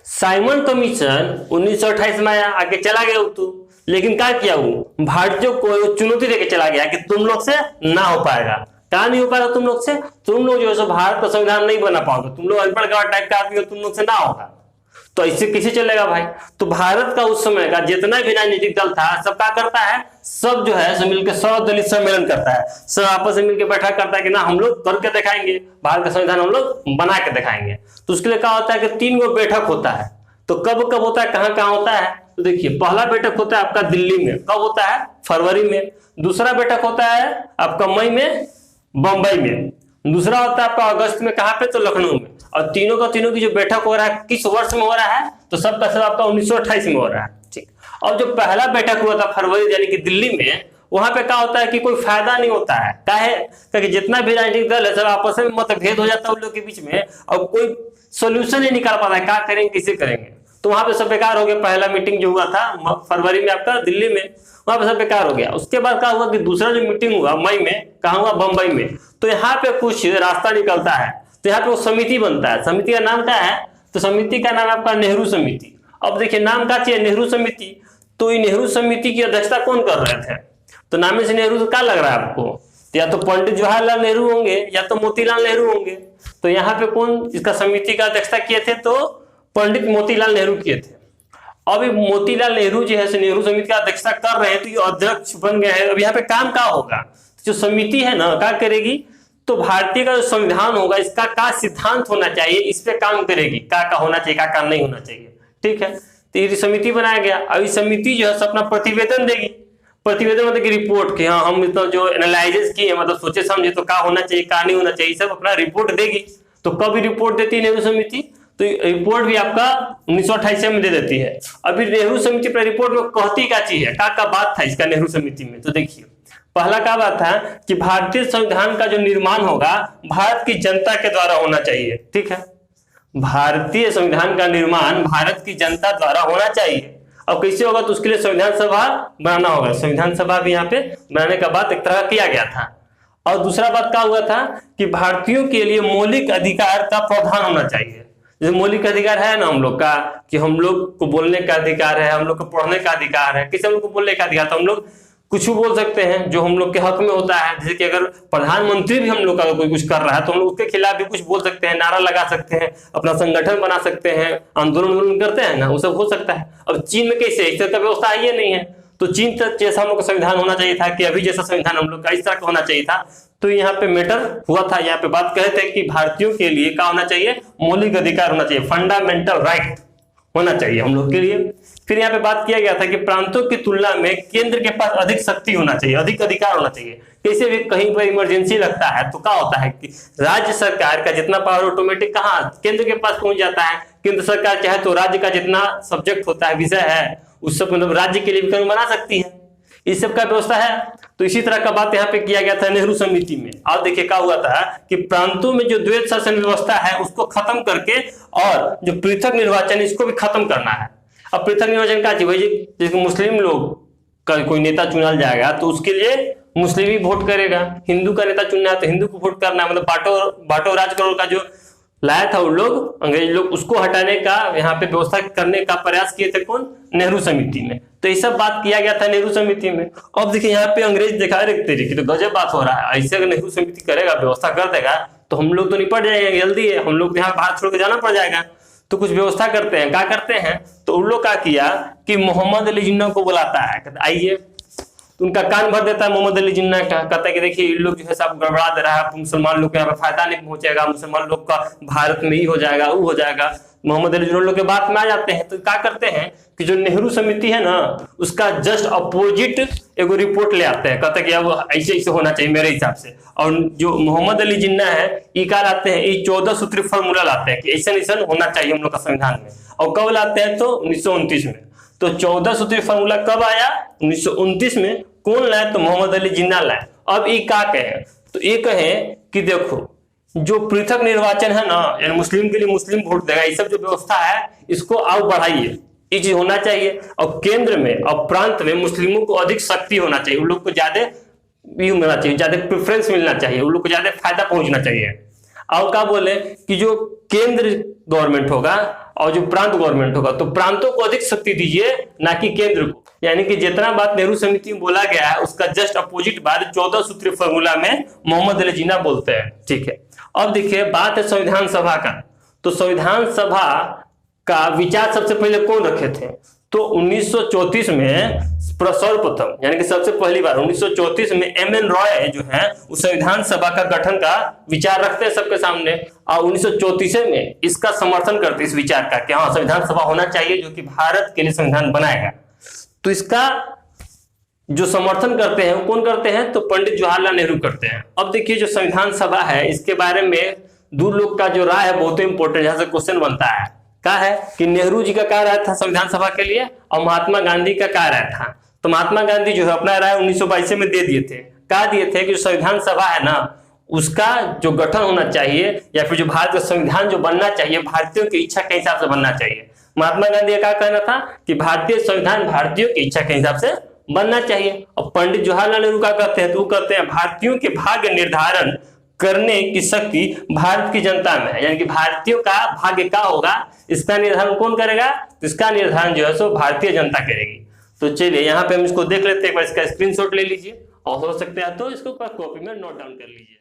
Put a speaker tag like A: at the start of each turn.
A: Simon commission 1928 में आके चला गया तू, लेकिन क्या किया वो भारतीयों को चुनौती देके चला गया कि तुम लोग से ना हो पाएगा। क्या नहीं हो पाएगा तुम लोग से? तुम लोग जो है भारत का संविधान नहीं बना पाओगे, तुम लोग अनपढ़ गवार टाइप का आदमी हो, तुम लोग से ना होगा। तो इससे किसे चलेगा भाई? तो भारत का उस समय का जितना भी राजनीतिक दल था सब क्या करता है, सब जो है सब मिलकर सर्वदलीय सम्मेलन करता है, सब आपस में मिलकर बैठा करता है कि ना हम लोग करके दिखाएंगे, भारत का संविधान हम लोग बना के दिखाएंगे। तो उसके लिए क्या होता है कि 3 गो बैठक होता है। तो कब कब होता है, कहाँ कहाँ होता है? तो देखिए, पहला बैठक होता है आपका दिल्ली में, कब होता है? फरवरी में। दूसरा बैठक होता है आपका मई में बंबई में। दूसरा होता है आपका अगस्त में, कहाँ पे? तो लखनऊ में। और तीनों का तीनों की जो बैठक हो रहा है किस वर्ष में हो रहा है? तो सबका सब आपका 1928 में हो रहा है। ठीक। और जो पहला बैठक हुआ था फरवरी यानी कि दिल्ली में, वहां पे क्या होता है कि कोई फायदा नहीं होता है। क्या है? क्योंकि जितना भी राजनीतिक दल है सब आपस में मतभेद हो जाता है उन लोग के बीच में, और कोई सोल्यूशन नहीं निकाल पाता है क्या करेंगे किसे करेंगे। तो वहां पे सब बेकार हो गया। पहला मीटिंग जो हुआ था फरवरी में आपका दिल्ली में, वहां पे सब बेकार हो गया। उसके बाद क्या हुआ कि दूसरा जो मीटिंग हुआ मई में, कहाँ हुआ? बंबई में। तो यहाँ पे कुछ रास्ता निकलता है, तो यहाँ पे वो समिति बनता है। समिति का नाम क्या है? तो समिति का नाम आपका नेहरू समिति। अब देखिए नाम क्या चाहिए? नेहरू समिति। तो ये नेहरू समिति की अध्यक्षता कौन कर रहे थे? तो नाम से नेहरू तो क्या लग रहा है आपको? तो या तो पंडित जवाहरलाल नेहरू होंगे या तो मोतीलाल नेहरू होंगे। तो यहाँ पे कौन इसका समिति का अध्यक्षता किए थे? तो पंडित मोतीलाल नेहरू किए थे। अब मोतीलाल नेहरू जो है नेहरू समिति का अध्यक्षता कर रहे हैं, तो ये अध्यक्ष बन गए हैं। अब यहाँ पे काम क्या होगा? जो समिति है ना क्या करेगी? तो भारतीय का जो संविधान होगा इसका क्या सिद्धांत होना चाहिए, इस पे काम करेगी। क्या होना चाहिए, क्या नहीं होना चाहिए। ठीक है, तो ये समिति बनाया गया। अब इस समिति जो है अपना प्रतिवेदन देगी। प्रतिवेदन मतलब कि रिपोर्ट की, हाँ हम इतना जो एनालिसिस किए, मतलब सोचे समझे तो क्या होना चाहिए क्या नहीं होना चाहिए, सब अपना रिपोर्ट देगी। तो कब रिपोर्ट देती है नेहरू समिति? तो रिपोर्ट भी आपका 1928 में दे देती है। अभी नेहरू समिति पर रिपोर्ट में कहती क्या चीज है, क्या बात था इसका नेहरू समिति में? तो देखिए पहला क्या बात था कि भारतीय संविधान का जो निर्माण होगा भारत की जनता के द्वारा होना चाहिए। ठीक है, भारतीय संविधान का निर्माण भारत की जनता द्वारा होना चाहिए। अब कैसे होगा? तो उसके लिए संविधान सभा बनाना होगा। संविधान सभा भी यहाँ पे बनाने का बात एक तरह किया गया था। और दूसरा बात क्या हुआ था कि भारतीयों के लिए मौलिक अधिकार का प्रावधान होना चाहिए। जैसे मौलिक अधिकार है ना हम लोग का, कि हम लोग को बोलने का अधिकार है, हम लोग को पढ़ने का अधिकार है। किसी हम लोग को बोलने का अधिकार, तो हम लोग कुछ भी बोल सकते हैं जो हम लोग के हक में होता है। जैसे कि अगर प्रधानमंत्री भी हम लोग का कोई कुछ कर रहा है तो हम लोग उसके खिलाफ भी कुछ बोल सकते हैं, नारा लगा सकते हैं, अपना संगठन बना सकते हैं, आंदोलन करते हैं ना, वो सब हो सकता है। अब चीन में कैसे इस तरह का व्यवस्था है? ये नहीं है। तो चीन तक जैसा हम लोग का संविधान होना चाहिए था, कि अभी जैसा संविधान हम लोग का इस तरह का होना चाहिए था। तो यहाँ पे मैटर हुआ था, यहाँ पे बात कहे थे कि भारतीयों के लिए क्या होना चाहिए? मौलिक अधिकार होना चाहिए, फंडामेंटल राइट होना चाहिए हम लोग के लिए। फिर यहाँ पे बात किया गया था कि प्रांतों की तुलना में केंद्र के पास अधिक शक्ति होना चाहिए, अधिक अधिकार होना चाहिए। कैसे भी कहीं पर इमरजेंसी लगता है तो क्या होता है कि राज्य सरकार का जितना पावर ऑटोमेटिक कहाँ केंद्र के पास पहुंच जाता है। केंद्र सरकार चाहे तो राज्य का जितना सब्जेक्ट होता है, विषय है, उस सब मतलब राज्य के लिए भी कानून बना सकती है। इस सब का व्यवस्था है। तो इसी तरह का बात यहाँ पे किया गया था नेहरू समिति में। और देखिए क्या हुआ था कि प्रांतों में जो द्वैध शासन व्यवस्था है उसको खत्म करके और जो पृथक निर्वाचन इसको भी खत्म करना है। अब पृथक निर्वाचन का चाहिए, जैसे मुस्लिम लोग का कोई नेता चुना जाएगा तो उसके लिए मुस्लिम ही वोट करेगा, हिंदू का नेता चुनना है तो हिंदू को वोट करना है। मतलब बांटो राज करो का जो लाया था उन लोग अंग्रेज लोग, उसको हटाने का यहाँ पे व्यवस्था करने का प्रयास किए थे कौन? नेहरू समिति में। तो ये सब बात किया गया था नेहरू समिति में। अब देखिए यहाँ पे अंग्रेज दिखा रखते थे कि तो गजब बात हो रहा है, ऐसे अगर नेहरू समिति करेगा व्यवस्था कर देगा तो हम लोग तो निपट जाएंगे जल्दी है, हम लोग यहाँ भारत छोड़ के जाना पड़ जाएगा। तो कुछ व्यवस्था करते हैं, क्या करते हैं? तो उन लोग क्या किया कि मोहम्मद अली जिन्ना को बुलाता है, कहते आइए। तो उनका कान भर देता है मोहम्मद अली जिन्ना का, कहता है कि देखिए इन लोग जो है सब गड़बड़ा दे रहा है, मुसलमान लोग को यहाँ पे फायदा नहीं पहुंचेगा, मुसलमान लोग का भारत में ही हो जाएगा, वो हो जाएगा। मोहम्मद अली जिन्ना लोग के बात में आ जाते हैं। तो क्या करते हैं कि जो नेहरू समिति है ना उसका जस्ट अपोजिट एगो रिपोर्ट ले आते हैं, कहते हैं कि अब ऐसे ऐसे होना चाहिए मेरे हिसाब से। और जो मोहम्मद अली जिन्ना है ये क्या लाते हैं? ये 14 सूत्री फॉर्मूला लाते हैं कि ऐसा ऐसा होना चाहिए हम लोग का संविधान में। और कब लाते हैं? तो 1929 में। तो 14 सूत्री फॉर्मूला कब आया? 1929 में। कौन लाए? तो मोहम्मद अली जिन्ना लाए। अब ये क्या कहे? तो ये कहे कि देखो जो पृथक निर्वाचन है ना, यानी मुस्लिम के लिए मुस्लिम वोट देगा, ये सब जो व्यवस्था है इसको और बढ़ाइए, ये चीज होना चाहिए। और केंद्र में और प्रांत में मुस्लिमों को अधिक शक्ति होना चाहिए, उन लोग को ज्यादा मिलना चाहिए, ज्यादा प्रेफरेंस मिलना चाहिए, उन लोग को ज्यादा फायदा पहुंचना चाहिए। और क्या बोले कि जो केंद्र गवर्नमेंट होगा और जो प्रांत गवर्नमेंट होगा, तो प्रांतों को अधिक शक्ति दीजिए ना कि केंद्र को। यानी कि जितना बात नेहरू समिति में बोला गया है उसका जस्ट अपोजिट बात 14 सूत्रीय फॉर्मूला में मोहम्मद अली जिन्ना बोलते हैं। ठीक है, अब देखिए बात है संविधान सभा का। तो संविधान सभा का विचार सबसे पहले कौन रखे थे? तो 1934 में सर्वप्रथम यानी कि सबसे पहली बार 1934 में एम.एन. रॉय जो है उस संविधान सभा का गठन का विचार रखते हैं सबके सामने, और 1934 में इसका समर्थन करते इस विचार का कि हाँ संविधान सभा होना चाहिए जो कि भारत के लिए संविधान बनाएगा। तो इसका जो समर्थन करते हैं वो कौन करते हैं? तो पंडित जवाहरलाल नेहरू करते हैं। अब देखिए जो संविधान सभा है इसके बारे में दो लोग का जो राय है बहुत इंपॉर्टेंट, जहां से क्वेश्चन बनता है। क्या है कि नेहरू जी का क्या राय था संविधान सभा के लिए और महात्मा गांधी का क्या राय था? तो महात्मा गांधी जो है अपना राय 1922 में दे दिए थे। क्या दिए थे कि संविधान सभा है ना उसका जो गठन होना चाहिए या फिर जो भारत का संविधान जो बनना चाहिए भारतीयों की इच्छा के हिसाब से बनना चाहिए। महात्मा गांधी का क्या कहना था कि भारतीय संविधान भारतीयों की इच्छा के हिसाब से बनना चाहिए। और पंडित जवाहरलाल नेहरू क्या कहते हैं? तो वो कहते हैं भारतीयों के भाग्य निर्धारण करने की शक्ति भारत की जनता में है, यानी कि भारतीयों का भाग्य क्या होगा इसका निर्धारण कौन करेगा? इसका निर्धारण जो है सो भारतीय जनता करेगी। तो चलिए यहाँ पे हम इसको देख लेते हैं, एक बार इसका स्क्रीनशॉट ले लीजिए और हो सकता है तो इसको कॉपी में नोट डाउन कर लीजिए।